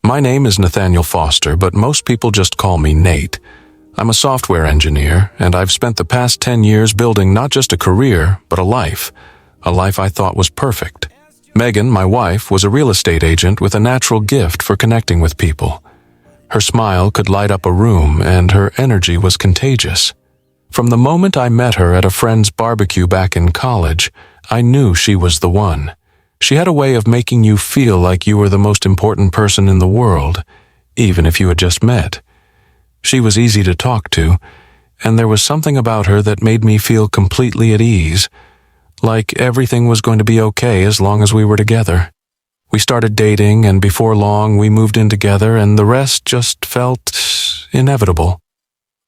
My name is Nathaniel Foster, but most people just call me Nate. I'm a software engineer, and I've spent the past 10 years building not just a career, but a life I thought was perfect. Megan, my wife, was a real estate agent with a natural gift for connecting with people. Her smile could light up a room, and her energy was contagious. From the moment I met her at a friend's barbecue back in college, I knew she was the one. She had a way of making you feel like you were the most important person in the world, even if you had just met. She was easy to talk to, and there was something about her that made me feel completely at ease, like everything was going to be okay as long as we were together. We started dating, and before long we moved in together, and the rest just felt inevitable.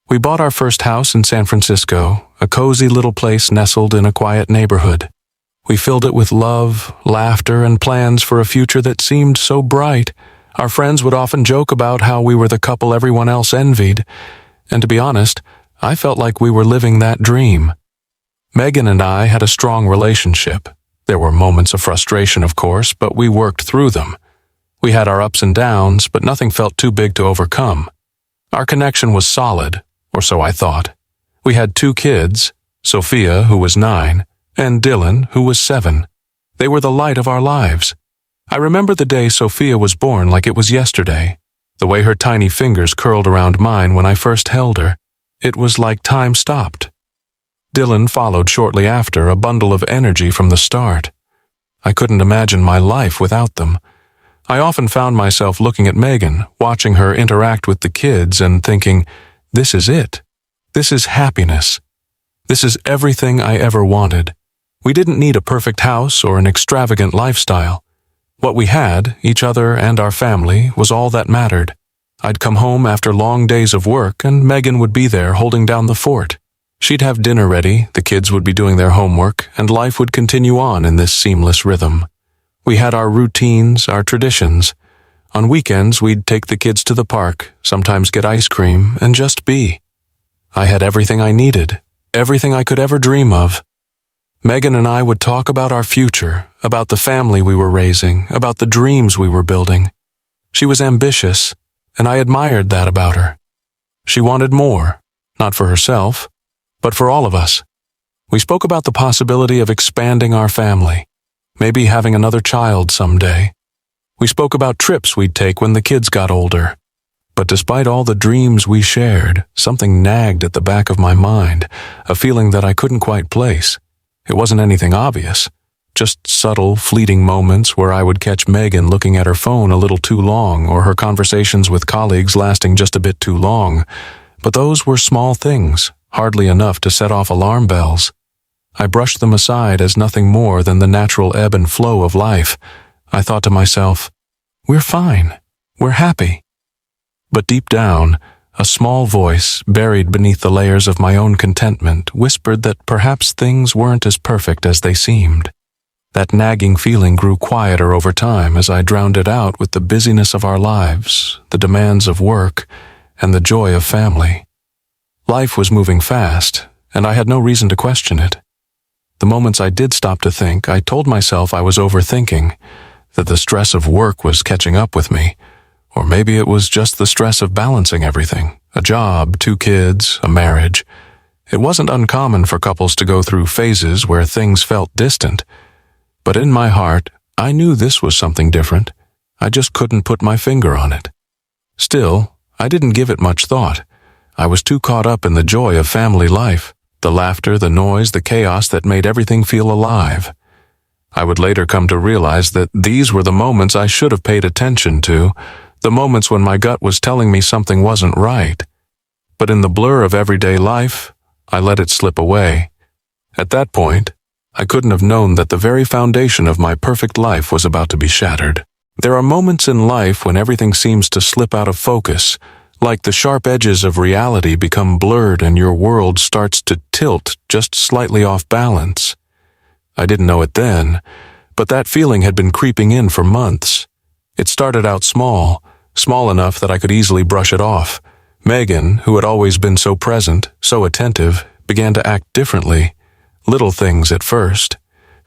We bought our first house in San Francisco, a cozy little place nestled in a quiet neighborhood. We filled it with love, laughter, and plans for a future that seemed so bright. Our friends would often joke about how we were the couple everyone else envied, and to be honest, I felt like we were living that dream. Megan and I had a strong relationship. There were moments of frustration, of course, but we worked through them. We had our ups and downs, but nothing felt too big to overcome. Our connection was solid, or so I thought. We had 2 kids, Sophia, who was 9, and Dylan, who was 7. They were the light of our lives. I remember the day Sophia was born like it was yesterday. The way her tiny fingers curled around mine when I first held her. It was like time stopped. Dylan followed shortly after, a bundle of energy from the start. I couldn't imagine my life without them. I often found myself looking at Megan, watching her interact with the kids and thinking, this is it. This is happiness. This is everything I ever wanted. We didn't need a perfect house or an extravagant lifestyle. What we had, each other and our family, was all that mattered. I'd come home after long days of work, and Megan would be there holding down the fort. She'd have dinner ready, the kids would be doing their homework, and life would continue on in this seamless rhythm. We had our routines, our traditions. On weekends, we'd take the kids to the park, sometimes get ice cream, and just be. I had everything I needed, everything I could ever dream of. Megan and I would talk about our future, about the family we were raising, about the dreams we were building. She was ambitious, and I admired that about her. She wanted more, not for herself, but for all of us. We spoke about the possibility of expanding our family, maybe having another child someday. We spoke about trips we'd take when the kids got older. But despite all the dreams we shared, something nagged at the back of my mind, a feeling that I couldn't quite place. It wasn't anything obvious, just subtle, fleeting moments where I would catch Megan looking at her phone a little too long or her conversations with colleagues lasting just a bit too long. But those were small things, hardly enough to set off alarm bells. I brushed them aside as nothing more than the natural ebb and flow of life. I thought to myself, we're fine, we're happy. But deep down, a small voice, buried beneath the layers of my own contentment, whispered that perhaps things weren't as perfect as they seemed. That nagging feeling grew quieter over time as I drowned it out with the busyness of our lives, the demands of work, and the joy of family. Life was moving fast, and I had no reason to question it. The moments I did stop to think, I told myself I was overthinking, that the stress of work was catching up with me. Or maybe it was just the stress of balancing everything, a job, 2 kids, a marriage. It wasn't uncommon for couples to go through phases where things felt distant. But in my heart, I knew this was something different. I just couldn't put my finger on it. Still, I didn't give it much thought. I was too caught up in the joy of family life, the laughter, the noise, the chaos that made everything feel alive. I would later come to realize that these were the moments I should have paid attention to, the moments when my gut was telling me something wasn't right. But in the blur of everyday life, I let it slip away. At that point, I couldn't have known that the very foundation of my perfect life was about to be shattered. There are moments in life when everything seems to slip out of focus, like the sharp edges of reality become blurred and your world starts to tilt just slightly off balance. I didn't know it then, but that feeling had been creeping in for months. It started out small enough that I could easily brush it off. Megan, who had always been so present, so attentive, began to act differently. Little things at first.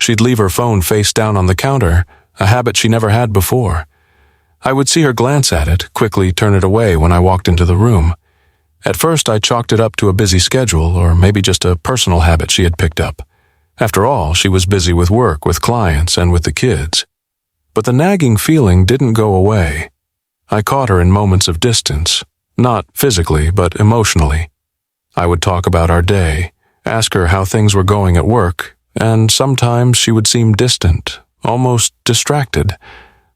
She'd leave her phone face down on the counter, a habit she never had before. I would see her glance at it, quickly turn it away when I walked into the room. At first, I chalked it up to a busy schedule, or maybe just a personal habit she had picked up. After all, she was busy with work, with clients, and with the kids. But the nagging feeling didn't go away. I caught her in moments of distance, not physically, but emotionally. I would talk about our day, ask her how things were going at work, and sometimes she would seem distant, almost distracted,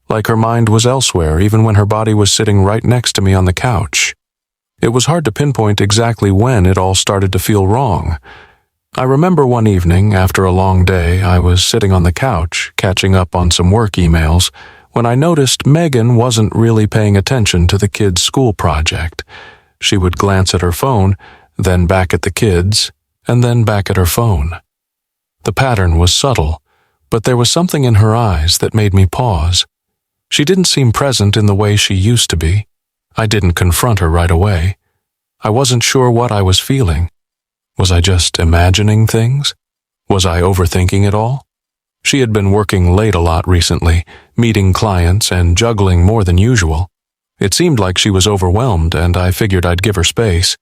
like her mind was elsewhere even when her body was sitting right next to me on the couch. It was hard to pinpoint exactly when it all started to feel wrong. I remember one evening, after a long day, I was sitting on the couch, catching up on some work emails, when I noticed Megan wasn't really paying attention to the kids' school project. She would glance at her phone, then back at the kids, and then back at her phone. The pattern was subtle, but there was something in her eyes that made me pause. She didn't seem present in the way she used to be. I didn't confront her right away. I wasn't sure what I was feeling. Was I just imagining things? Was I overthinking it all? She had been working late a lot recently, meeting clients and juggling more than usual. It seemed like she was overwhelmed, and I figured I'd give her space.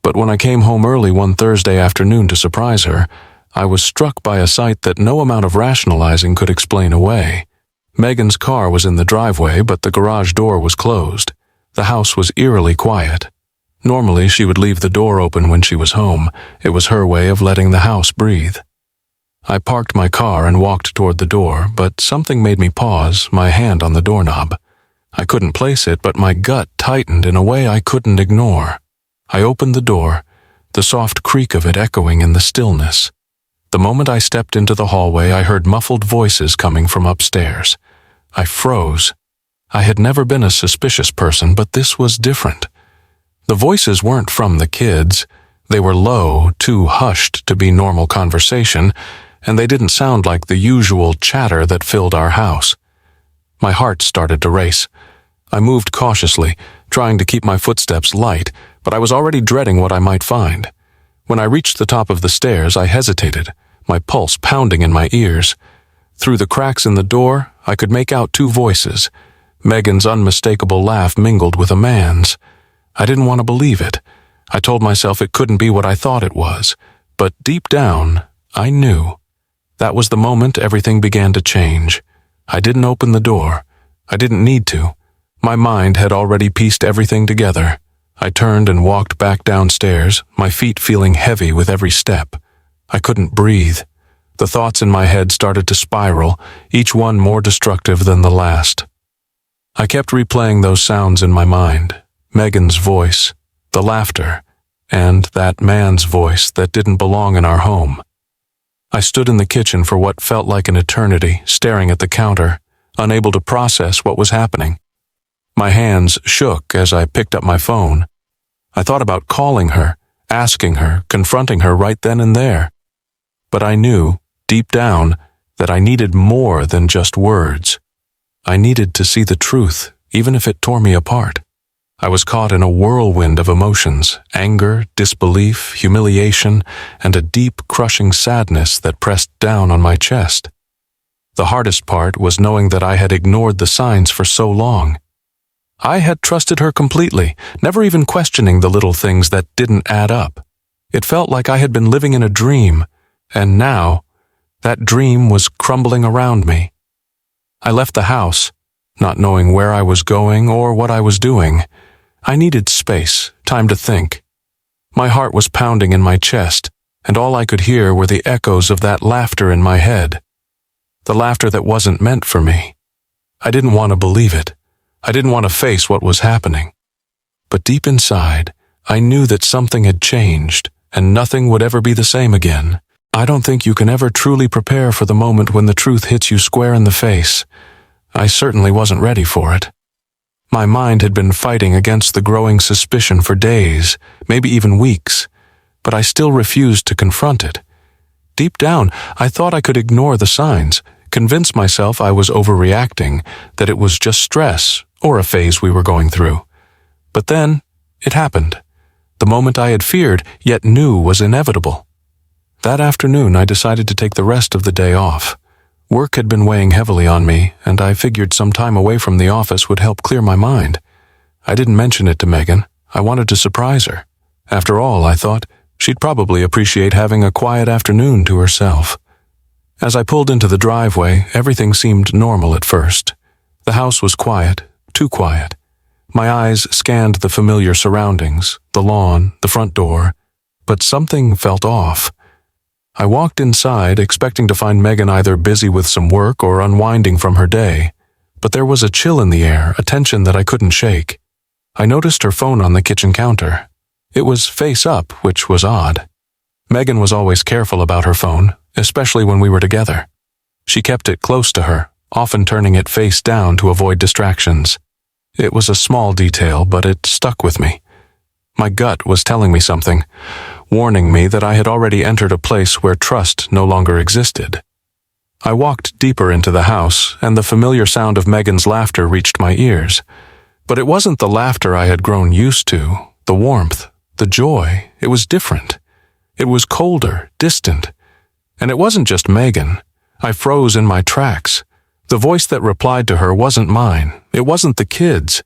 But when I came home early one Thursday afternoon to surprise her, I was struck by a sight that no amount of rationalizing could explain away. Megan's car was in the driveway, but the garage door was closed. The house was eerily quiet. Normally, she would leave the door open when she was home. It was her way of letting the house breathe. I parked my car and walked toward the door, but something made me pause, my hand on the doorknob. I couldn't place it, but my gut tightened in a way I couldn't ignore. I opened the door, the soft creak of it echoing in the stillness. The moment I stepped into the hallway, I heard muffled voices coming from upstairs. I froze. I had never been a suspicious person, but this was different. The voices weren't from the kids. They were low, too hushed to be normal conversation, and they didn't sound like the usual chatter that filled our house. My heart started to race. I moved cautiously, trying to keep my footsteps light, but I was already dreading what I might find. When I reached the top of the stairs, I hesitated, my pulse pounding in my ears. Through the cracks in the door, I could make out two voices. Megan's unmistakable laugh mingled with a man's. I didn't want to believe it. I told myself it couldn't be what I thought it was, but deep down, I knew. That was the moment everything began to change. I didn't open the door. I didn't need to. My mind had already pieced everything together. I turned and walked back downstairs, my feet feeling heavy with every step. I couldn't breathe. The thoughts in my head started to spiral, each one more destructive than the last. I kept replaying those sounds in my mind. Megan's voice, the laughter, and that man's voice that didn't belong in our home. I stood in the kitchen for what felt like an eternity, staring at the counter, unable to process what was happening. My hands shook as I picked up my phone. I thought about calling her, asking her, confronting her right then and there. But I knew, deep down, that I needed more than just words. I needed to see the truth, even if it tore me apart. I was caught in a whirlwind of emotions, anger, disbelief, humiliation, and a deep, crushing sadness that pressed down on my chest. The hardest part was knowing that I had ignored the signs for so long. I had trusted her completely, never even questioning the little things that didn't add up. It felt like I had been living in a dream, and now, that dream was crumbling around me. I left the house, not knowing where I was going or what I was doing. I needed space, time to think. My heart was pounding in my chest, and all I could hear were the echoes of that laughter in my head. The laughter that wasn't meant for me. I didn't want to believe it. I didn't want to face what was happening. But deep inside, I knew that something had changed, and nothing would ever be the same again. I don't think you can ever truly prepare for the moment when the truth hits you square in the face. I certainly wasn't ready for it. My mind had been fighting against the growing suspicion for days, maybe even weeks, but I still refused to confront it. Deep down, I thought I could ignore the signs, convince myself I was overreacting, that it was just stress or a phase we were going through. But then, it happened. The moment I had feared, yet knew was inevitable. That afternoon, I decided to take the rest of the day off. Work had been weighing heavily on me, and I figured some time away from the office would help clear my mind. I didn't mention it to Megan. I wanted to surprise her. After all, I thought, she'd probably appreciate having a quiet afternoon to herself. As I pulled into the driveway, everything seemed normal at first. The house was quiet, too quiet. My eyes scanned the familiar surroundings, the lawn, the front door, but something felt off. I walked inside, expecting to find Megan either busy with some work or unwinding from her day, but there was a chill in the air, a tension that I couldn't shake. I noticed her phone on the kitchen counter. It was face up, which was odd. Megan was always careful about her phone, especially when we were together. She kept it close to her, often turning it face down to avoid distractions. It was a small detail, but it stuck with me. My gut was telling me something, warning me that I had already entered a place where trust no longer existed. I walked deeper into the house, and the familiar sound of Megan's laughter reached my ears. But it wasn't the laughter I had grown used to, the warmth, the joy. It was different. It was colder, distant. And it wasn't just Megan. I froze in my tracks. The voice that replied to her wasn't mine. It wasn't the kids.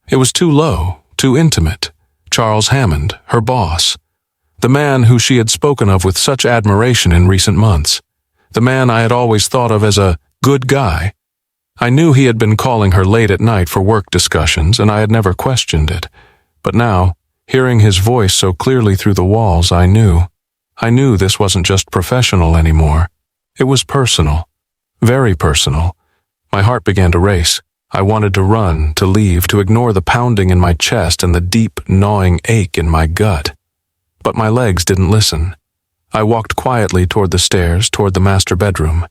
It was too low, too intimate. Charles Hammond, her boss. The man who she had spoken of with such admiration in recent months. The man I had always thought of as a good guy. I knew he had been calling her late at night for work discussions, and I had never questioned it. But now, hearing his voice so clearly through the walls, I knew this wasn't just professional anymore. It was personal. Very personal. My heart began to race. I wanted to run, to leave, to ignore the pounding in my chest and the deep, gnawing ache in my gut. But my legs didn't listen. I walked quietly toward the stairs, toward the master bedroom.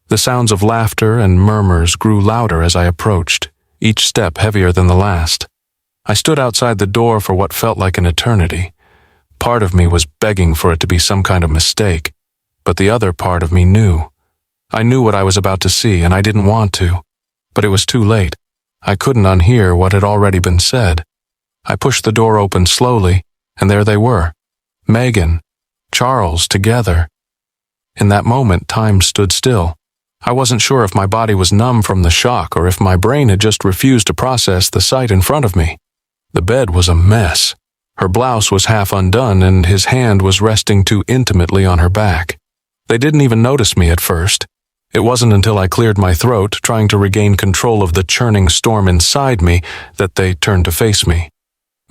The sounds of laughter and murmurs grew louder as I approached, each step heavier than the last. I stood outside the door for what felt like an eternity. Part of me was begging for it to be some kind of mistake, but the other part of me knew. I knew what I was about to see, and I didn't want to. But it was too late. I couldn't unhear what had already been said. I pushed the door open slowly, and there they were. Megan, Charles, together. In that moment, time stood still. I wasn't sure if my body was numb from the shock or if my brain had just refused to process the sight in front of me. The bed was a mess. Her blouse was half undone, and his hand was resting too intimately on her back. They didn't even notice me at first. It wasn't until I cleared my throat, trying to regain control of the churning storm inside me, that they turned to face me.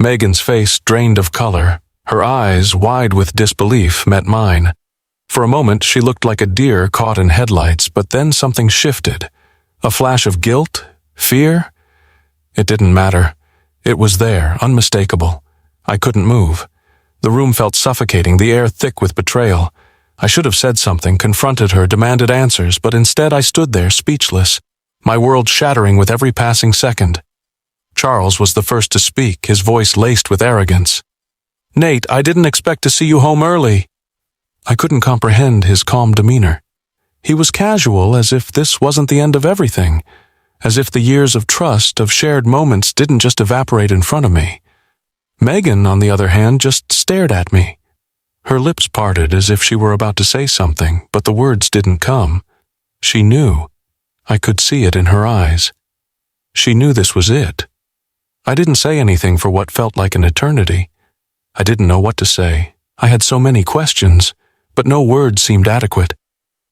Megan's face drained of color. Her eyes, wide with disbelief, met mine. For a moment, she looked like a deer caught in headlights, but then something shifted. A flash of guilt? Fear? It didn't matter. It was there, unmistakable. I couldn't move. The room felt suffocating, the air thick with betrayal. I should have said something, confronted her, demanded answers, but instead I stood there, speechless, my world shattering with every passing second. Charles was the first to speak, his voice laced with arrogance. "Nate, I didn't expect to see you home early." I couldn't comprehend his calm demeanor. He was casual, as if this wasn't the end of everything, as if the years of trust, of shared moments didn't just evaporate in front of me. Megan, on the other hand, just stared at me. Her lips parted as if she were about to say something, but the words didn't come. She knew. I could see it in her eyes. She knew this was it. I didn't say anything for what felt like an eternity. I didn't know what to say. I had so many questions, but no words seemed adequate.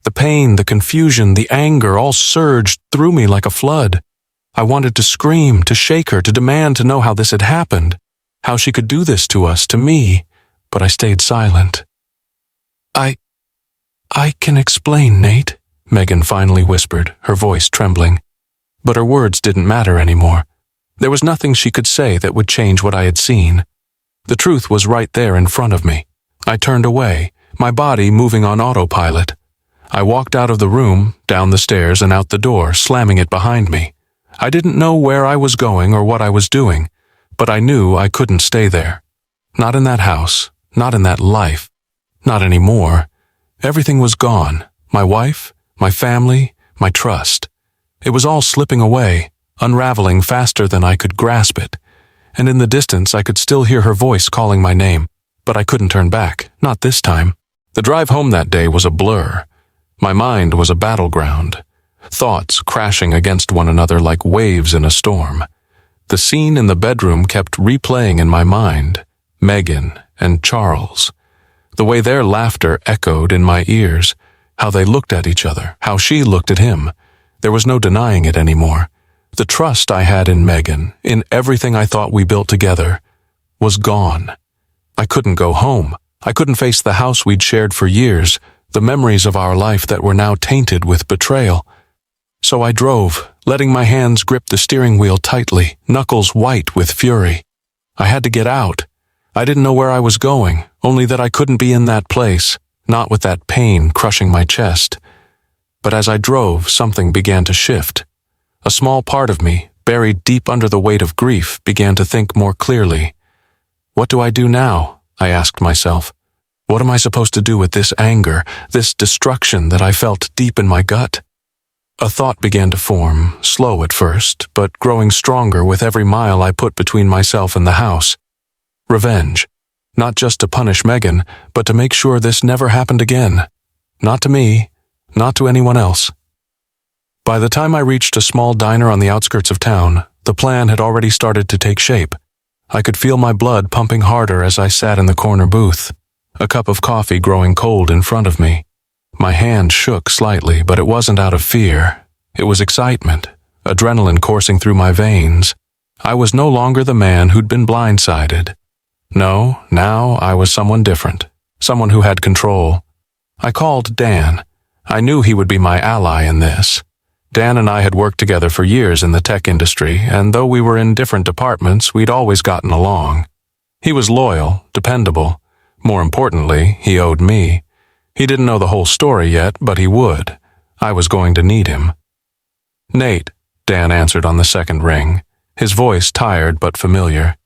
The pain, the confusion, the anger all surged through me like a flood. I wanted to scream, to shake her, to demand to know how this had happened, how she could do this to us, to me. But I stayed silent. I can explain, Nate, Megan finally whispered, her voice trembling. But her words didn't matter anymore. There was nothing she could say that would change what I had seen. The truth was right there in front of me. I turned away, my body moving on autopilot. I walked out of the room, down the stairs and out the door, slamming it behind me. I didn't know where I was going or what I was doing, but I knew I couldn't stay there. Not in that house. Not in that life. Not anymore. Everything was gone. My wife, my family, my trust. It was all slipping away, unraveling faster than I could grasp it. And in the distance I could still hear her voice calling my name. But I couldn't turn back, not this time. The drive home that day was a blur. My mind was a battleground. thoughts crashing against one another like waves in a storm. The scene in the bedroom kept replaying in my mind. Megan and Charles. The way their laughter echoed in my ears, how they looked at each other, how she looked at him. There was no denying it anymore. The trust I had in Megan, in everything I thought we built together, was gone. I couldn't go home. I couldn't face the house we'd shared for years, the memories of our life that were now tainted with betrayal. So I drove, letting my hands grip the steering wheel tightly, knuckles white with fury. I had to get out. I didn't know where I was going, only that I couldn't be in that place, not with that pain crushing my chest. But as I drove, something began to shift. A small part of me, buried deep under the weight of grief, began to think more clearly. What do I do now? I asked myself. What am I supposed to do with this anger, this destruction that I felt deep in my gut? A thought began to form, slow at first, but growing stronger with every mile I put between myself and the house. Revenge. Not just to punish Megan, but to make sure this never happened again. Not to me, not to anyone else. By the time I reached a small diner on the outskirts of town, the plan had already started to take shape. I could feel my blood pumping harder as I sat in the corner booth, a cup of coffee growing cold in front of me. My hand shook slightly, but it wasn't out of fear. It was excitement, adrenaline coursing through my veins. I was no longer the man who'd been blindsided. No, now I was someone different, someone who had control. I called Dan. I knew he would be my ally in this. Dan and I had worked together for years in the tech industry, and though we were in different departments, we'd always gotten along. He was loyal, dependable. More importantly, he owed me. He didn't know the whole story yet, but he would. I was going to need him. Nate, Dan answered on the second ring, his voice tired but familiar.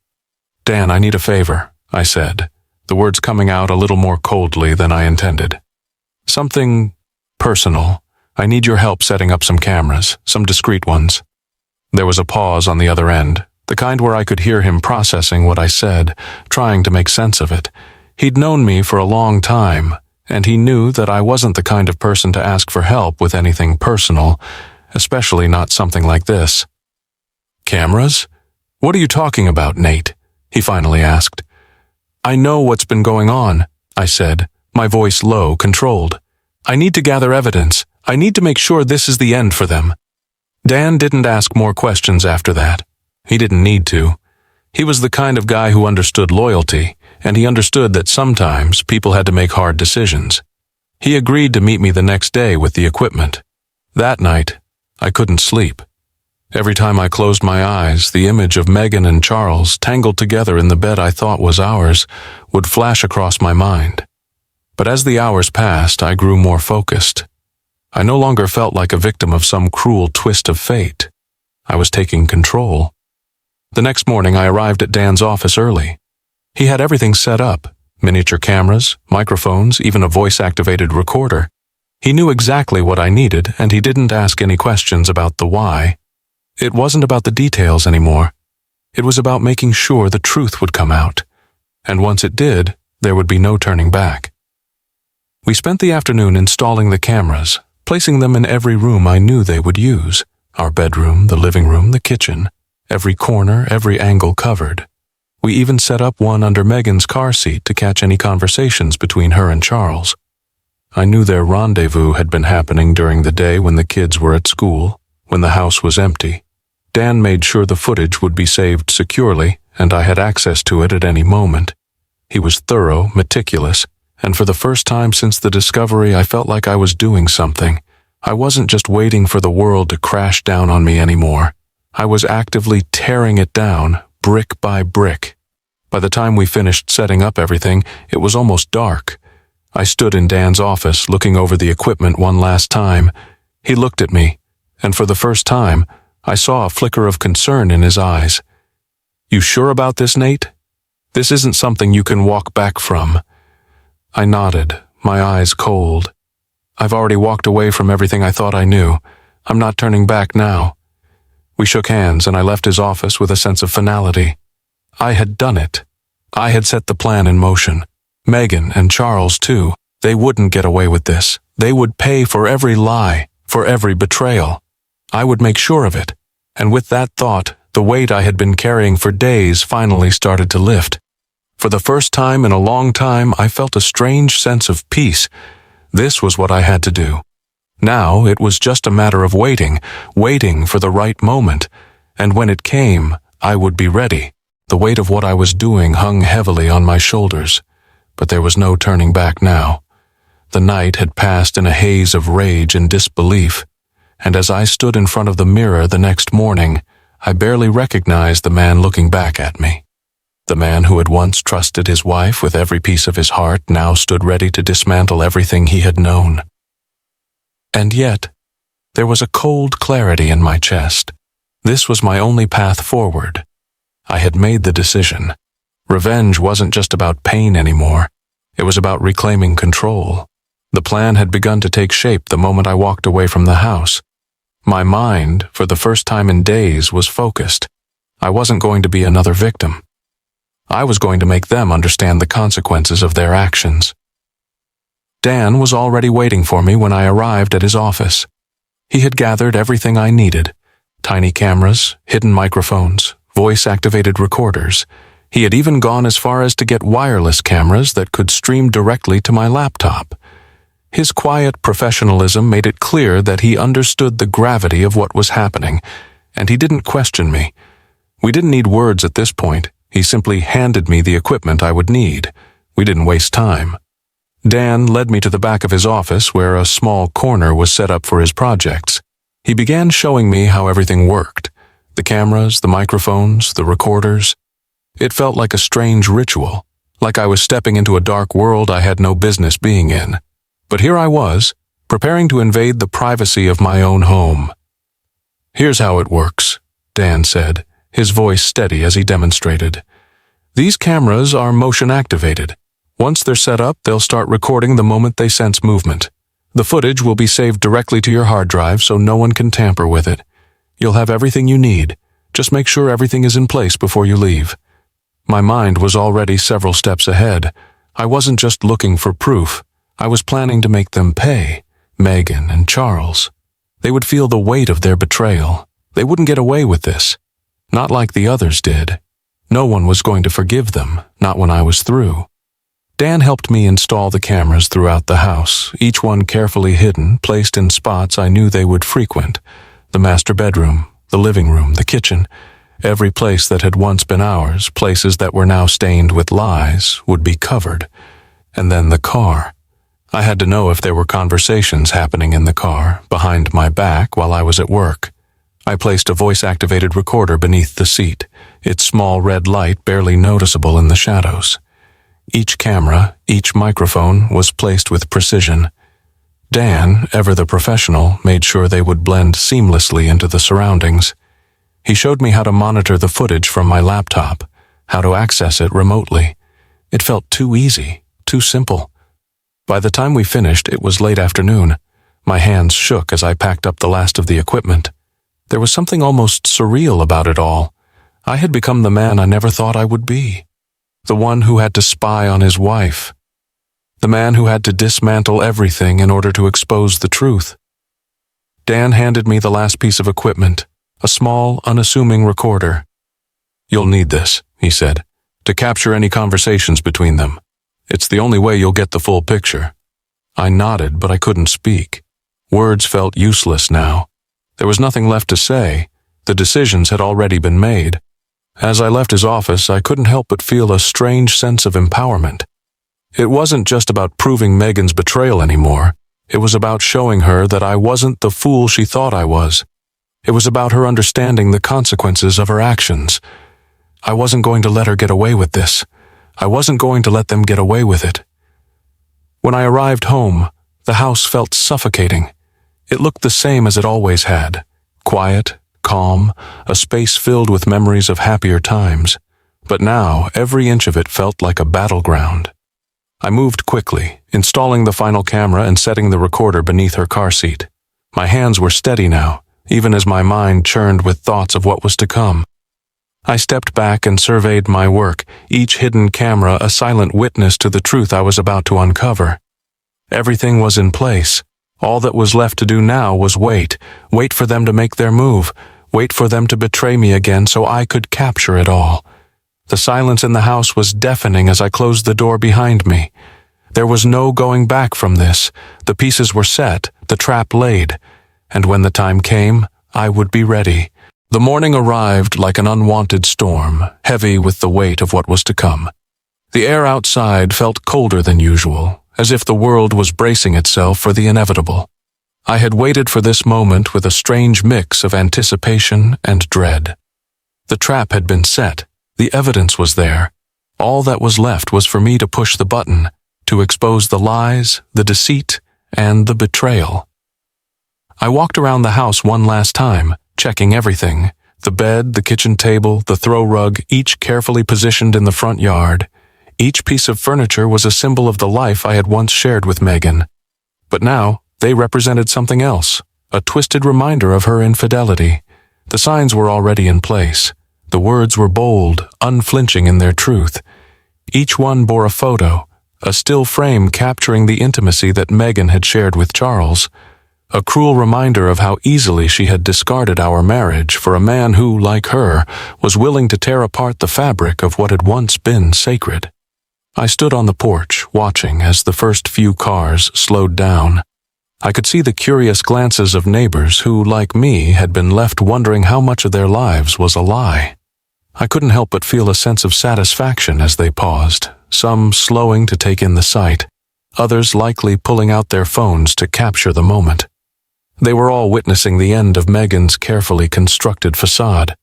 Dan, I need a favor, I said, the words coming out a little more coldly than I intended. Something personal. I need your help setting up some cameras, some discreet ones. There was a pause on the other end, the kind where I could hear him processing what I said, trying to make sense of it. He'd known me for a long time, and he knew that I wasn't the kind of person to ask for help with anything personal, especially not something like this. Cameras? What are you talking about, Nate? He finally asked. I know what's been going on, I said, my voice low, controlled. I need to gather evidence. I need to make sure this is the end for them. Dan didn't ask more questions after that. He didn't need to. He was the kind of guy who understood loyalty, and he understood that sometimes people had to make hard decisions. He agreed to meet me the next day with the equipment. That night, I couldn't sleep. Every time I closed my eyes, the image of Megan and Charles, tangled together in the bed I thought was ours, would flash across my mind. But as the hours passed, I grew more focused. I no longer felt like a victim of some cruel twist of fate. I was taking control. The next morning, I arrived at Dan's office early. He had everything set up, miniature cameras, microphones, even a voice-activated recorder. He knew exactly what I needed, and he didn't ask any questions about the why. It wasn't about the details anymore. It was about making sure the truth would come out. And once it did, there would be no turning back. We spent the afternoon installing the cameras, placing them in every room I knew they would use. Our bedroom, the living room, the kitchen. Every corner, every angle covered. We even set up one under Megan's car seat to catch any conversations between her and Charles. I knew their rendezvous had been happening during the day when the kids were at school, when the house was empty. Dan made sure the footage would be saved securely, and I had access to it at any moment. He was thorough, meticulous, and for the first time since the discovery, I felt like I was doing something. I wasn't just waiting for the world to crash down on me anymore. I was actively tearing it down, brick by brick. By the time we finished setting up everything, it was almost dark. I stood in Dan's office, looking over the equipment one last time. He looked at me, and for the first time, I saw a flicker of concern in his eyes. You sure about this, Nate? This isn't something you can walk back from. I nodded, my eyes cold. I've already walked away from everything I thought I knew. I'm not turning back now. We shook hands, and I left his office with a sense of finality. I had done it. I had set the plan in motion. Megan and Charles, too. They wouldn't get away with this. They would pay for every lie, For every betrayal. I would make sure of it. And with that thought, the weight I had been carrying for days finally started to lift. For the first time in a long time, I felt a strange sense of peace. This was what I had to do. Now it was just a matter of waiting for the right moment. And when it came, I would be ready. The weight of what I was doing hung heavily on my shoulders. But there was no turning back now. The night had passed in a haze of rage and disbelief. And as I stood in front of the mirror the next morning, I barely recognized the man looking back at me. The man who had once trusted his wife with every piece of his heart now stood ready to dismantle everything he had known. And yet, there was a cold clarity in my chest. This was my only path forward. I had made the decision. Revenge wasn't just about pain anymore. It was about reclaiming control. The plan had begun to take shape the moment I walked away from the house. My mind, for the first time in days, was focused. I wasn't going to be another victim. I was going to make them understand the consequences of their actions. Dan was already waiting for me when I arrived at his office. He had gathered everything I needed: tiny cameras, hidden microphones, voice-activated recorders. He had even gone as far as to get wireless cameras that could stream directly to my laptop. His quiet professionalism made it clear that he understood the gravity of what was happening, and he didn't question me. We didn't need words at this point. He simply handed me the equipment I would need. We didn't waste time. Dan led me to the back of his office where a small corner was set up for his projects. He began showing me how everything worked. The cameras, the microphones, the recorders. It felt like a strange ritual, like I was stepping into a dark world I had no business being in. But here I was, preparing to invade the privacy of my own home. "Here's how it works," Dan said, his voice steady as he demonstrated. "These cameras are motion-activated. Once they're set up, they'll start recording the moment they sense movement. The footage will be saved directly to your hard drive so no one can tamper with it. You'll have everything you need. Just make sure everything is in place before you leave." My mind was already several steps ahead. I wasn't just looking for proof. I was planning to make them pay, Megan and Charles. They would feel the weight of their betrayal. They wouldn't get away with this. Not like the others did. No one was going to forgive them, not when I was through. Dan helped me install the cameras throughout the house, each one carefully hidden, placed in spots I knew they would frequent. The master bedroom, the living room, the kitchen. Every place that had once been ours, places that were now stained with lies, would be covered. And then the car. I had to know if there were conversations happening in the car, behind my back while I was at work. I placed a voice-activated recorder beneath the seat, its small red light barely noticeable in the shadows. Each camera, each microphone was placed with precision. Dan, ever the professional, made sure they would blend seamlessly into the surroundings. He showed me how to monitor the footage from my laptop, how to access it remotely. It felt too easy, too simple. By the time we finished, it was late afternoon. My hands shook as I packed up the last of the equipment. There was something almost surreal about it all. I had become the man I never thought I would be. The one who had to spy on his wife. The man who had to dismantle everything in order to expose the truth. Dan handed me the last piece of equipment, a small, unassuming recorder. "You'll need this," he said, "to capture any conversations between them. It's the only way you'll get the full picture." I nodded, but I couldn't speak. Words felt useless now. There was nothing left to say. The decisions had already been made. As I left his office, I couldn't help but feel a strange sense of empowerment. It wasn't just about proving Megan's betrayal anymore. It was about showing her that I wasn't the fool she thought I was. It was about her understanding the consequences of her actions. I wasn't going to let her get away with this. I wasn't going to let them get away with it. When I arrived home, the house felt suffocating. It looked the same as it always had. Quiet, calm, a space filled with memories of happier times. But now, every inch of it felt like a battleground. I moved quickly, installing the final camera and setting the recorder beneath her car seat. My hands were steady now, even as my mind churned with thoughts of what was to come. I stepped back and surveyed my work, each hidden camera a silent witness to the truth I was about to uncover. Everything was in place. All that was left to do now was wait for them to make their move, wait for them to betray me again so I could capture it all. The silence in the house was deafening as I closed the door behind me. There was no going back from this. The pieces were set, the trap laid, and when the time came, I would be ready. The morning arrived like an unwanted storm, heavy with the weight of what was to come. The air outside felt colder than usual, as if the world was bracing itself for the inevitable. I had waited for this moment with a strange mix of anticipation and dread. The trap had been set. The evidence was there. All that was left was for me to push the button, to expose the lies, the deceit, and the betrayal. I walked around the house one last time, checking everything. The bed, the kitchen table, the throw rug, each carefully positioned in the front yard. Each piece of furniture was a symbol of the life I had once shared with Megan. But now, they represented something else, a twisted reminder of her infidelity. The signs were already in place. The words were bold, unflinching in their truth. Each one bore a photo, a still frame capturing the intimacy that Megan had shared with Charles. A cruel reminder of how easily she had discarded our marriage for a man who, like her, was willing to tear apart the fabric of what had once been sacred. I stood on the porch, watching as the first few cars slowed down. I could see the curious glances of neighbors who, like me, had been left wondering how much of their lives was a lie. I couldn't help but feel a sense of satisfaction as they paused, some slowing to take in the sight, others likely pulling out their phones to capture the moment. They were all witnessing the end of Megan's carefully constructed facade.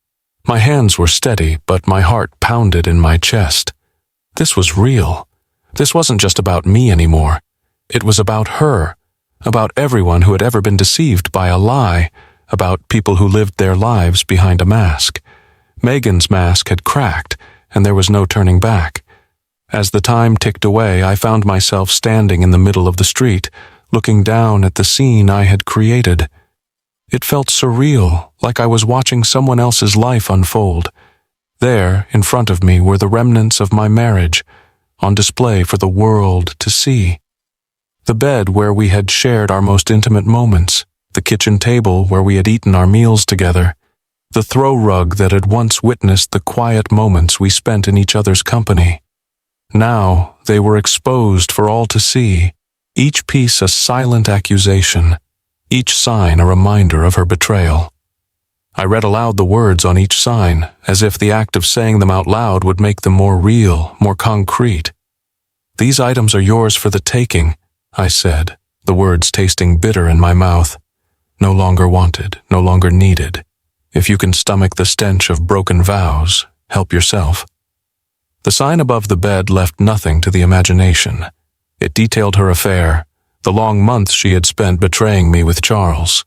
My hands were steady, but my heart pounded in my chest. This was real. This wasn't just about me anymore. It was about her, about everyone who had ever been deceived by a lie, about people who lived their lives behind a mask. Megan's mask had cracked, and there was no turning back. As the time ticked away, I found myself standing in the middle of the street, looking down at the scene I had created. It felt surreal, like I was watching someone else's life unfold. There, in front of me, were the remnants of my marriage, on display for the world to see. The bed where we had shared our most intimate moments, the kitchen table where we had eaten our meals together, the throw rug that had once witnessed the quiet moments we spent in each other's company. Now they were exposed for all to see, each piece a silent accusation, each sign a reminder of her betrayal. I read aloud the words on each sign, as if the act of saying them out loud would make them more real, more concrete. "These items are yours for the taking," I said, the words tasting bitter in my mouth. "No longer wanted, no longer needed. If you can stomach the stench of broken vows, help yourself." The sign above the bed left nothing to the imagination. It detailed her affair, the long months she had spent betraying me with Charles.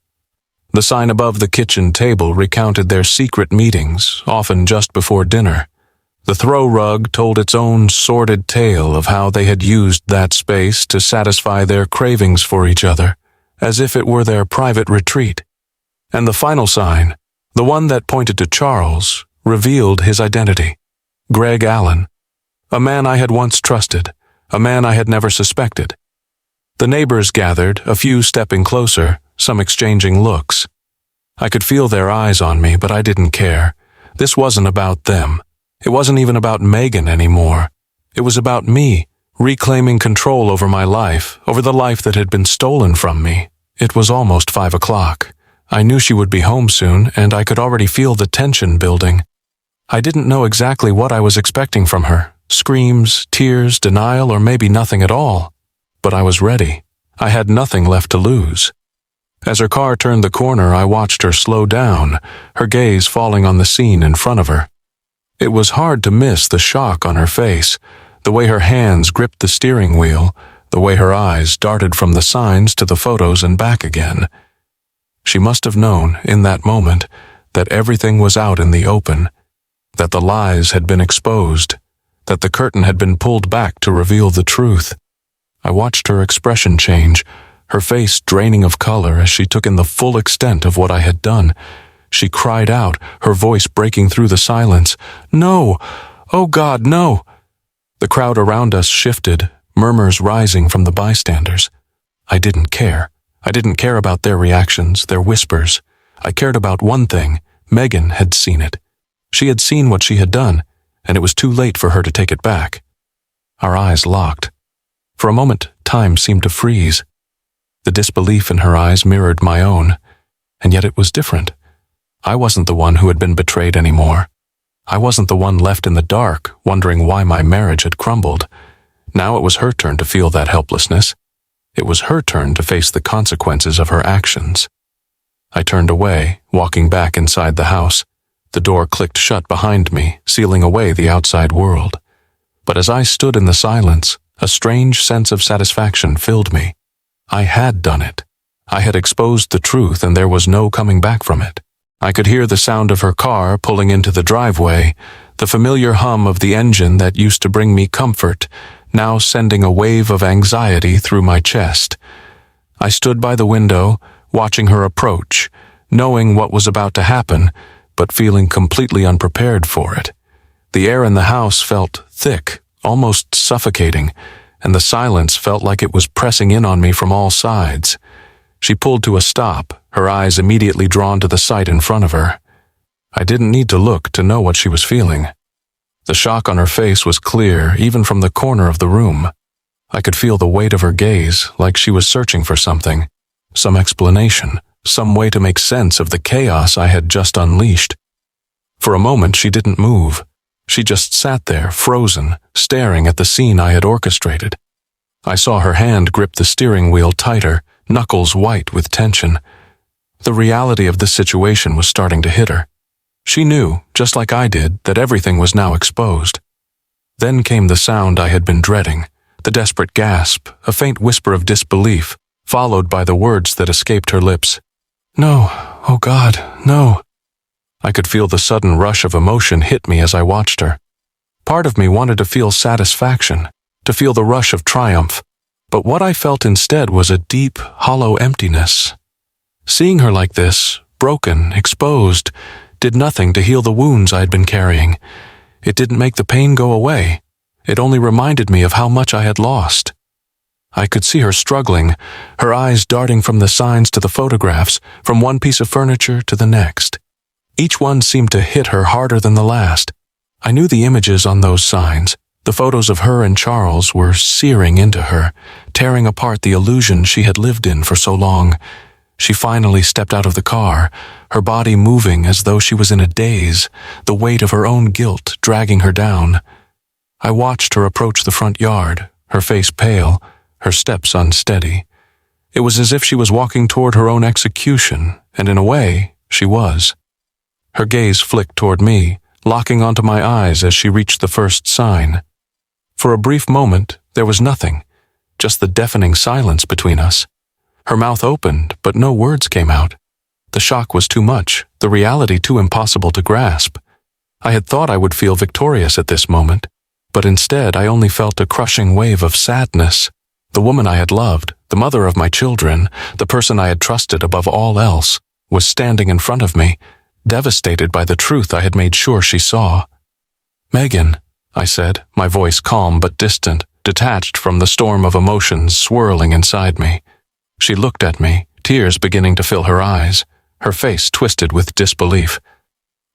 The sign above the kitchen table recounted their secret meetings, often just before dinner. The throw rug told its own sordid tale of how they had used that space to satisfy their cravings for each other, as if it were their private retreat. And the final sign, the one that pointed to Charles, revealed his identity. Greg Allen, a man I had once trusted, a man I had never suspected. The neighbors gathered, a few stepping closer, some exchanging looks. I could feel their eyes on me, but I didn't care. This wasn't about them. It wasn't even about Megan anymore. It was about me, reclaiming control over my life, over the life that had been stolen from me. It was almost 5 o'clock. I knew she would be home soon, and I could already feel the tension building. I didn't know exactly what I was expecting from her. Screams, tears, denial, or maybe nothing at all. But I was ready. I had nothing left to lose. As her car turned the corner, I watched her slow down, her gaze falling on the scene in front of her. It was hard to miss the shock on her face, the way her hands gripped the steering wheel, the way her eyes darted from the signs to the photos and back again. She must have known, in that moment, that everything was out in the open, that the lies had been exposed, that the curtain had been pulled back to reveal the truth. I watched her expression change, her face draining of color as she took in the full extent of what I had done. She cried out, her voice breaking through the silence, "No! Oh God, no!" The crowd around us shifted, murmurs rising from the bystanders. I didn't care. I didn't care about their reactions, their whispers. I cared about one thing. Megan had seen it. She had seen what she had done, and it was too late for her to take it back. Our eyes locked. For a moment, time seemed to freeze. The disbelief in her eyes mirrored my own, and yet it was different. I wasn't the one who had been betrayed anymore. I wasn't the one left in the dark, wondering why my marriage had crumbled. Now it was her turn to feel that helplessness. It was her turn to face the consequences of her actions. I turned away, walking back inside the house. The door clicked shut behind me, sealing away the outside world. But as I stood in the silence, a strange sense of satisfaction filled me. I had done it. I had exposed the truth, and there was no coming back from it. I could hear the sound of her car pulling into the driveway, the familiar hum of the engine that used to bring me comfort, now sending a wave of anxiety through my chest. I stood by the window, watching her approach, knowing what was about to happen, but feeling completely unprepared for it. The air in the house felt thick, almost suffocating, and the silence felt like it was pressing in on me from all sides. She pulled to a stop, her eyes immediately drawn to the sight in front of her. I didn't need to look to know what she was feeling. The shock on her face was clear, even from the corner of the room. I could feel the weight of her gaze, like she was searching for something, some explanation, some way to make sense of the chaos I had just unleashed. For a moment, she didn't move. She just sat there, frozen, staring at the scene I had orchestrated. I saw her hand grip the steering wheel tighter, knuckles white with tension. The reality of the situation was starting to hit her. She knew, just like I did, that everything was now exposed. Then came the sound I had been dreading, the desperate gasp, a faint whisper of disbelief, followed by the words that escaped her lips. "No, oh God, no." I could feel the sudden rush of emotion hit me as I watched her. Part of me wanted to feel satisfaction, to feel the rush of triumph, but what I felt instead was a deep, hollow emptiness. Seeing her like this, broken, exposed, did nothing to heal the wounds I had been carrying. It didn't make the pain go away. It only reminded me of how much I had lost. I could see her struggling, her eyes darting from the signs to the photographs, from one piece of furniture to the next. Each one seemed to hit her harder than the last. I knew the images on those signs. The photos of her and Charles were searing into her, tearing apart the illusion she had lived in for so long. She finally stepped out of the car, her body moving as though she was in a daze, the weight of her own guilt dragging her down. I watched her approach the front yard, her face pale, her steps unsteady. It was as if she was walking toward her own execution, and in a way, she was. Her gaze flicked toward me, locking onto my eyes as she reached the first sign. For a brief moment, there was nothing, just the deafening silence between us. Her mouth opened, but no words came out. The shock was too much, the reality too impossible to grasp. I had thought I would feel victorious at this moment, but instead I only felt a crushing wave of sadness. The woman I had loved, the mother of my children, the person I had trusted above all else, was standing in front of me, devastated by the truth I had made sure she saw. "Megan," I said, my voice calm but distant, detached from the storm of emotions swirling inside me. She looked at me, tears beginning to fill her eyes, her face twisted with disbelief.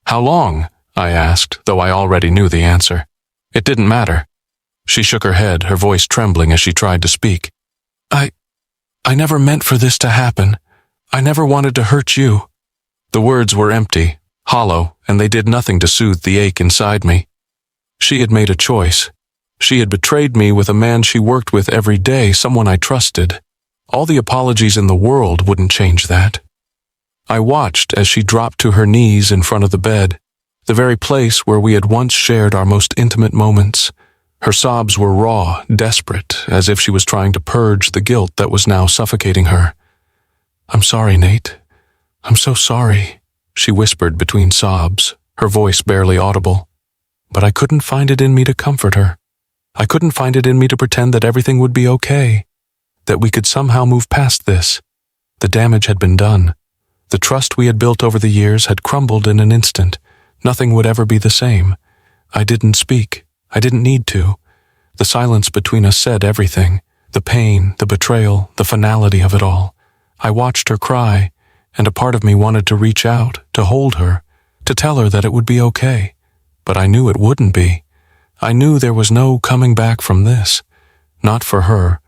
"How long?" I asked, though I already knew the answer. It didn't matter. She shook her head, her voice trembling as she tried to speak. I never meant for this to happen. I never wanted to hurt you." The words were empty, hollow, and they did nothing to soothe the ache inside me. She had made a choice. She had betrayed me with a man she worked with every day, someone I trusted. All the apologies in the world wouldn't change that. I watched as she dropped to her knees in front of the bed, the very place where we had once shared our most intimate moments. Her sobs were raw, desperate, as if she was trying to purge the guilt that was now suffocating her. "I'm sorry, Nate. I'm so sorry," she whispered between sobs, her voice barely audible. But I couldn't find it in me to comfort her. I couldn't find it in me to pretend that everything would be okay, that we could somehow move past this. The damage had been done. The trust we had built over the years had crumbled in an instant. Nothing would ever be the same. I didn't speak. I didn't need to. The silence between us said everything. The pain, the betrayal, the finality of it all. I watched her cry, and a part of me wanted to reach out, to hold her, to tell her that it would be okay. But I knew it wouldn't be. I knew there was no coming back from this. Not for her,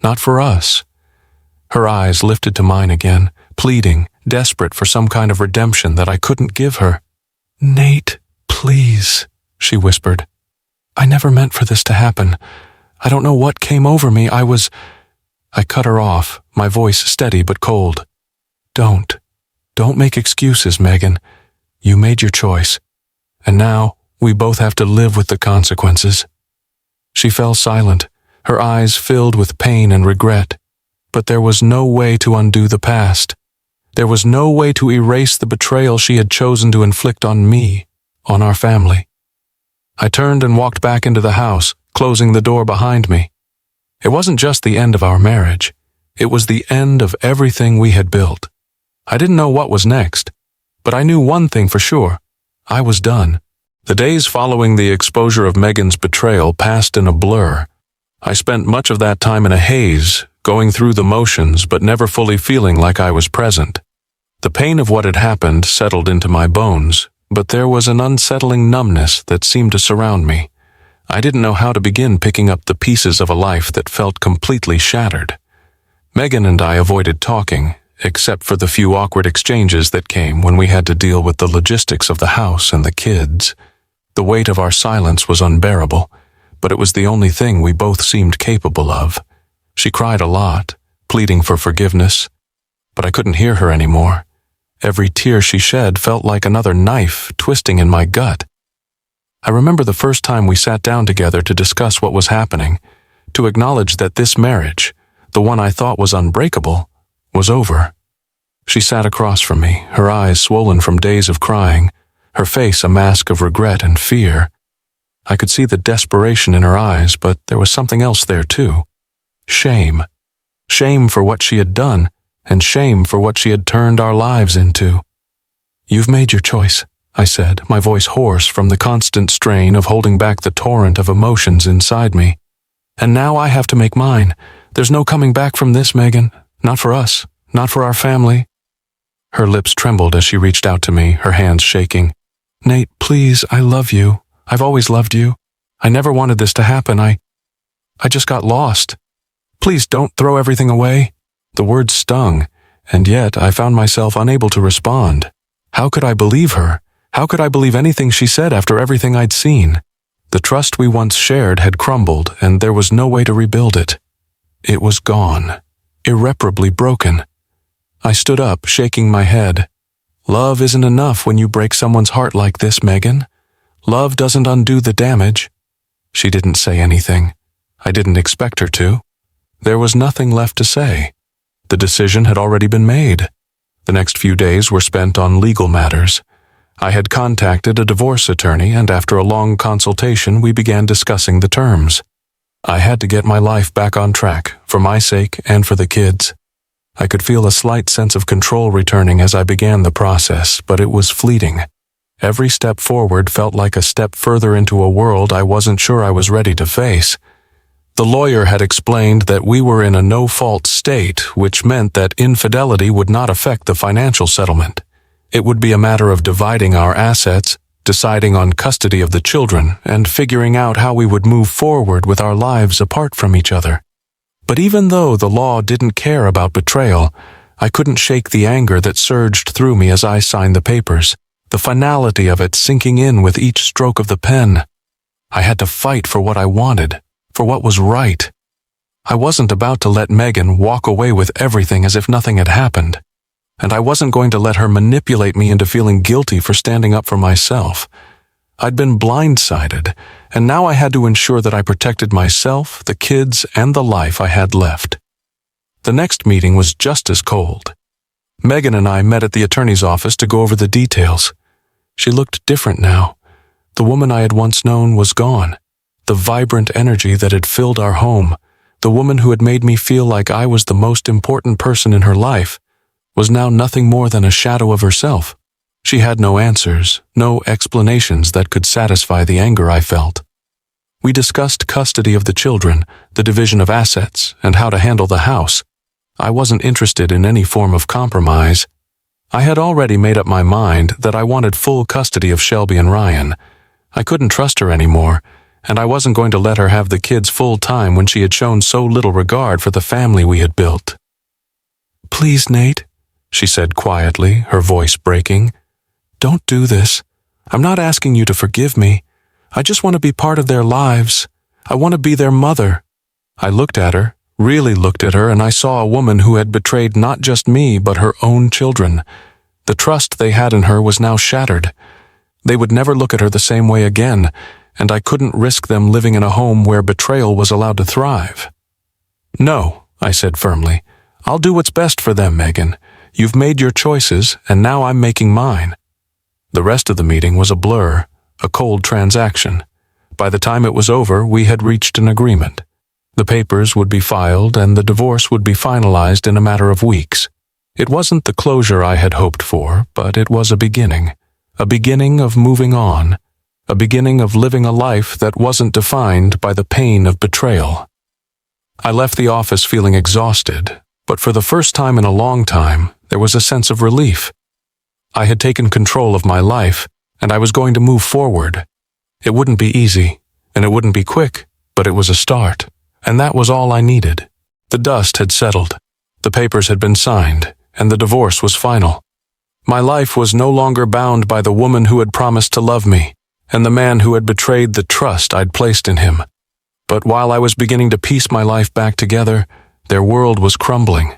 not for us. Her eyes lifted to mine again, pleading, desperate for some kind of redemption that I couldn't give her. "Nate, please," she whispered. "I never meant for this to happen. I don't know what came over me. I cut her off, my voice steady but cold. Don't make excuses, Megan. You made your choice. And now, we both have to live with the consequences." She fell silent, her eyes filled with pain and regret. But there was no way to undo the past. There was no way to erase the betrayal she had chosen to inflict on me, on our family. I turned and walked back into the house, closing the door behind me. It wasn't just the end of our marriage. It was the end of everything we had built. I didn't know what was next, but I knew one thing for sure. I was done. The days following the exposure of Megan's betrayal passed in a blur. I spent much of that time in a haze, going through the motions but never fully feeling like I was present. The pain of what had happened settled into my bones, but there was an unsettling numbness that seemed to surround me. I didn't know how to begin picking up the pieces of a life that felt completely shattered. Megan and I avoided talking, except for the few awkward exchanges that came when we had to deal with the logistics of the house and the kids. The weight of our silence was unbearable, but it was the only thing we both seemed capable of. She cried a lot, pleading for forgiveness, but I couldn't hear her anymore. Every tear she shed felt like another knife twisting in my gut. I remember the first time we sat down together to discuss what was happening, to acknowledge that this marriage, the one I thought was unbreakable, was over. She sat across from me, her eyes swollen from days of crying, her face a mask of regret and fear. I could see the desperation in her eyes, but there was something else there too. Shame. Shame for what she had done, and shame for what she had turned our lives into. "You've made your choice," I said, my voice hoarse from the constant strain of holding back the torrent of emotions inside me. "And now I have to make mine. There's no coming back from this, Megan. Not for us. Not for our family." Her lips trembled as she reached out to me, her hands shaking. "Nate, please, I love you. I've always loved you. I never wanted this to happen. I just got lost. Please don't throw everything away." The words stung, and yet I found myself unable to respond. How could I believe her? How could I believe anything she said after everything I'd seen? The trust we once shared had crumbled, and there was no way to rebuild it. It was gone, irreparably broken. I stood up, shaking my head. "Love isn't enough when you break someone's heart like this, Megan. Love doesn't undo the damage." She didn't say anything. I didn't expect her to. There was nothing left to say. The decision had already been made. The next few days were spent on legal matters. I had contacted a divorce attorney, and after a long consultation, we began discussing the terms. I had to get my life back on track, for my sake and for the kids. I could feel a slight sense of control returning as I began the process, but it was fleeting. Every step forward felt like a step further into a world I wasn't sure I was ready to face. The lawyer had explained that we were in a no-fault state, which meant that infidelity would not affect the financial settlement. It would be a matter of dividing our assets, deciding on custody of the children, and figuring out how we would move forward with our lives apart from each other. But even though the law didn't care about betrayal, I couldn't shake the anger that surged through me as I signed the papers, the finality of it sinking in with each stroke of the pen. I had to fight for what I wanted, for what was right. I wasn't about to let Megan walk away with everything as if nothing had happened. And I wasn't going to let her manipulate me into feeling guilty for standing up for myself. I'd been blindsided, and now I had to ensure that I protected myself, the kids, and the life I had left. The next meeting was just as cold. Megan and I met at the attorney's office to go over the details. She looked different now. The woman I had once known was gone. The vibrant energy that had filled our home, the woman who had made me feel like I was the most important person in her life, was now nothing more than a shadow of herself. She had no answers, no explanations that could satisfy the anger I felt. We discussed custody of the children, the division of assets, and how to handle the house. I wasn't interested in any form of compromise. I had already made up my mind that I wanted full custody of Shelby and Ryan. I couldn't trust her anymore, and I wasn't going to let her have the kids full time when she had shown so little regard for the family we had built. "Please, Nate," she said quietly, her voice breaking. "Don't do this. I'm not asking you to forgive me. I just want to be part of their lives. I want to be their mother." I looked at her, really looked at her, and I saw a woman who had betrayed not just me but her own children. The trust they had in her was now shattered. They would never look at her the same way again, and I couldn't risk them living in a home where betrayal was allowed to thrive. "No," I said firmly. "I'll do what's best for them, Megan. You've made your choices, and now I'm making mine." The rest of the meeting was a blur, a cold transaction. By the time it was over, we had reached an agreement. The papers would be filed, and the divorce would be finalized in a matter of weeks. It wasn't the closure I had hoped for, but it was a beginning of moving on, a beginning of living a life that wasn't defined by the pain of betrayal. I left the office feeling exhausted, but for the first time in a long time, there was a sense of relief. I had taken control of my life, and I was going to move forward. It wouldn't be easy, and it wouldn't be quick, but it was a start, and that was all I needed. The dust had settled, the papers had been signed, and the divorce was final. My life was no longer bound by the woman who had promised to love me, and the man who had betrayed the trust I'd placed in him. But while I was beginning to piece my life back together, their world was crumbling.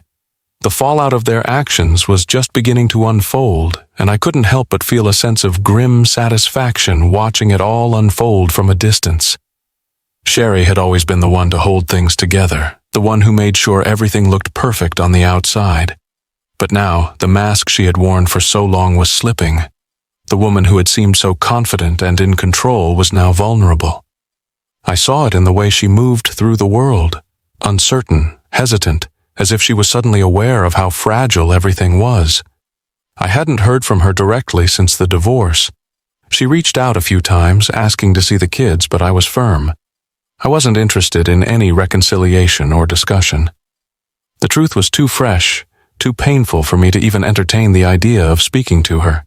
The fallout of their actions was just beginning to unfold, and I couldn't help but feel a sense of grim satisfaction watching it all unfold from a distance. Sherry had always been the one to hold things together, the one who made sure everything looked perfect on the outside. But now, the mask she had worn for so long was slipping. The woman who had seemed so confident and in control was now vulnerable. I saw it in the way she moved through the world, uncertain, hesitant, as if she was suddenly aware of how fragile everything was. I hadn't heard from her directly since the divorce. She reached out a few times, asking to see the kids, but I was firm. I wasn't interested in any reconciliation or discussion. The truth was too fresh, too painful for me to even entertain the idea of speaking to her.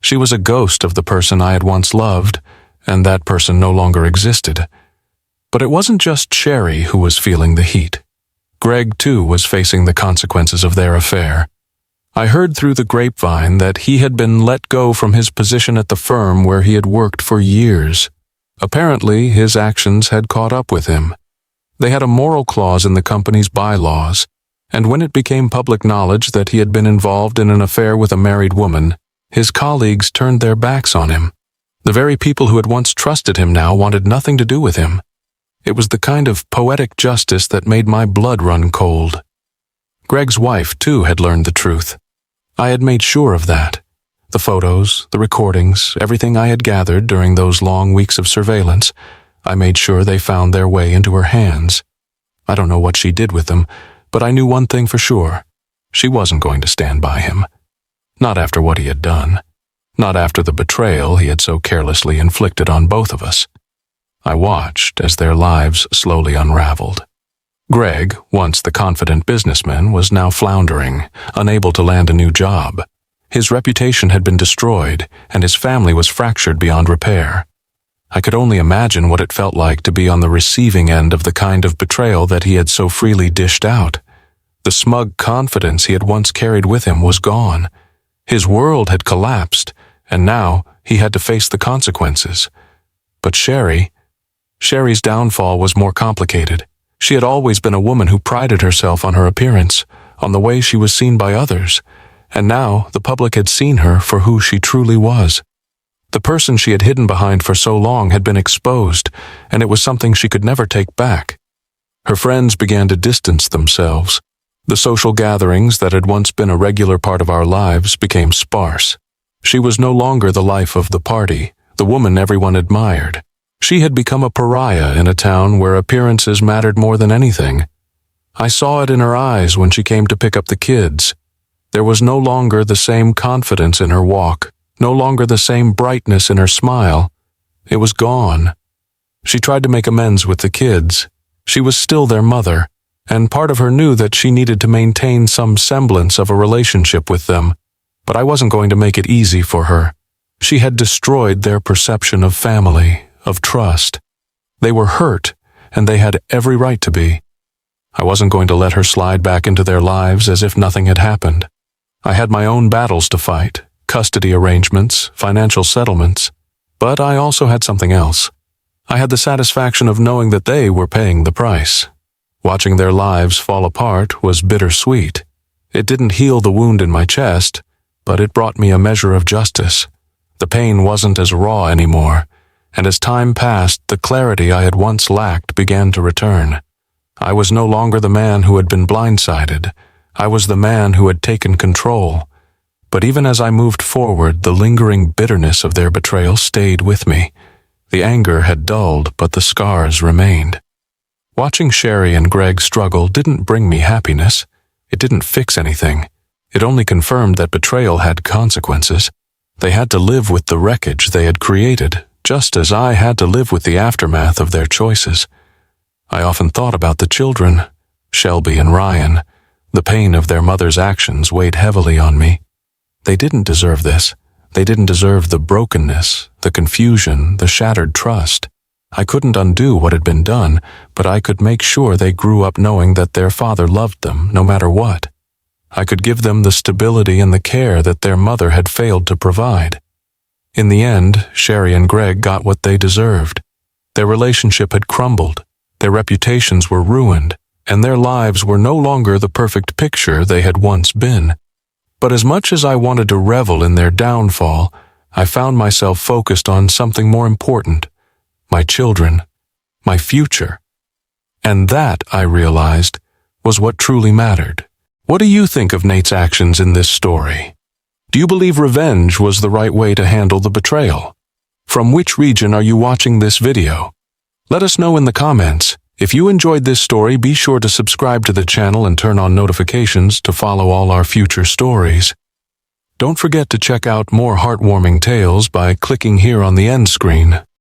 She was a ghost of the person I had once loved, and that person no longer existed. But it wasn't just Sherry who was feeling the heat. Greg, too, was facing the consequences of their affair. I heard through the grapevine that he had been let go from his position at the firm where he had worked for years. Apparently, his actions had caught up with him. They had a moral clause in the company's bylaws, and when it became public knowledge that he had been involved in an affair with a married woman, his colleagues turned their backs on him. The very people who had once trusted him now wanted nothing to do with him. It was the kind of poetic justice that made my blood run cold. Greg's wife, too, had learned the truth. I had made sure of that. The photos, the recordings, everything I had gathered during those long weeks of surveillance, I made sure they found their way into her hands. I don't know what she did with them, but I knew one thing for sure. She wasn't going to stand by him. Not after what he had done. Not after the betrayal he had so carelessly inflicted on both of us. I watched as their lives slowly unraveled. Greg, once the confident businessman, was now floundering, unable to land a new job. His reputation had been destroyed, and his family was fractured beyond repair. I could only imagine what it felt like to be on the receiving end of the kind of betrayal that he had so freely dished out. The smug confidence he had once carried with him was gone. His world had collapsed, and now he had to face the consequences. But Sherry's downfall was more complicated. She had always been a woman who prided herself on her appearance, on the way she was seen by others, and now the public had seen her for who she truly was. The person she had hidden behind for so long had been exposed, and it was something she could never take back. Her friends began to distance themselves. The social gatherings that had once been a regular part of our lives became sparse. She was no longer the life of the party, the woman everyone admired. She had become a pariah in a town where appearances mattered more than anything. I saw it in her eyes when she came to pick up the kids. There was no longer the same confidence in her walk, no longer the same brightness in her smile. It was gone. She tried to make amends with the kids. She was still their mother, and part of her knew that she needed to maintain some semblance of a relationship with them, but I wasn't going to make it easy for her. She had destroyed their perception of family, of trust. They were hurt, and they had every right to be. I wasn't going to let her slide back into their lives as if nothing had happened. I had my own battles to fight, custody arrangements, financial settlements, but I also had something else. I had the satisfaction of knowing that they were paying the price. Watching their lives fall apart was bittersweet. It didn't heal the wound in my chest, but it brought me a measure of justice. The pain wasn't as raw anymore, and as time passed, the clarity I had once lacked began to return. I was no longer the man who had been blindsided. I was the man who had taken control. But even as I moved forward, the lingering bitterness of their betrayal stayed with me. The anger had dulled, but the scars remained. Watching Sherry and Greg struggle didn't bring me happiness. It didn't fix anything. It only confirmed that betrayal had consequences. They had to live with the wreckage they had created, just as I had to live with the aftermath of their choices. I often thought about the children, Shelby and Ryan. The pain of their mother's actions weighed heavily on me. They didn't deserve this. They didn't deserve the brokenness, the confusion, the shattered trust. I couldn't undo what had been done, but I could make sure they grew up knowing that their father loved them no matter what. I could give them the stability and the care that their mother had failed to provide. In the end, Sherry and Greg got what they deserved. Their relationship had crumbled, their reputations were ruined, and their lives were no longer the perfect picture they had once been. But as much as I wanted to revel in their downfall, I found myself focused on something more important: my children, my future. And that, I realized, was what truly mattered. What do you think of Nate's actions in this story? Do you believe revenge was the right way to handle the betrayal? From which region are you watching this video? Let us know in the comments. If you enjoyed this story, be sure to subscribe to the channel and turn on notifications to follow all our future stories. Don't forget to check out more heartwarming tales by clicking here on the end screen.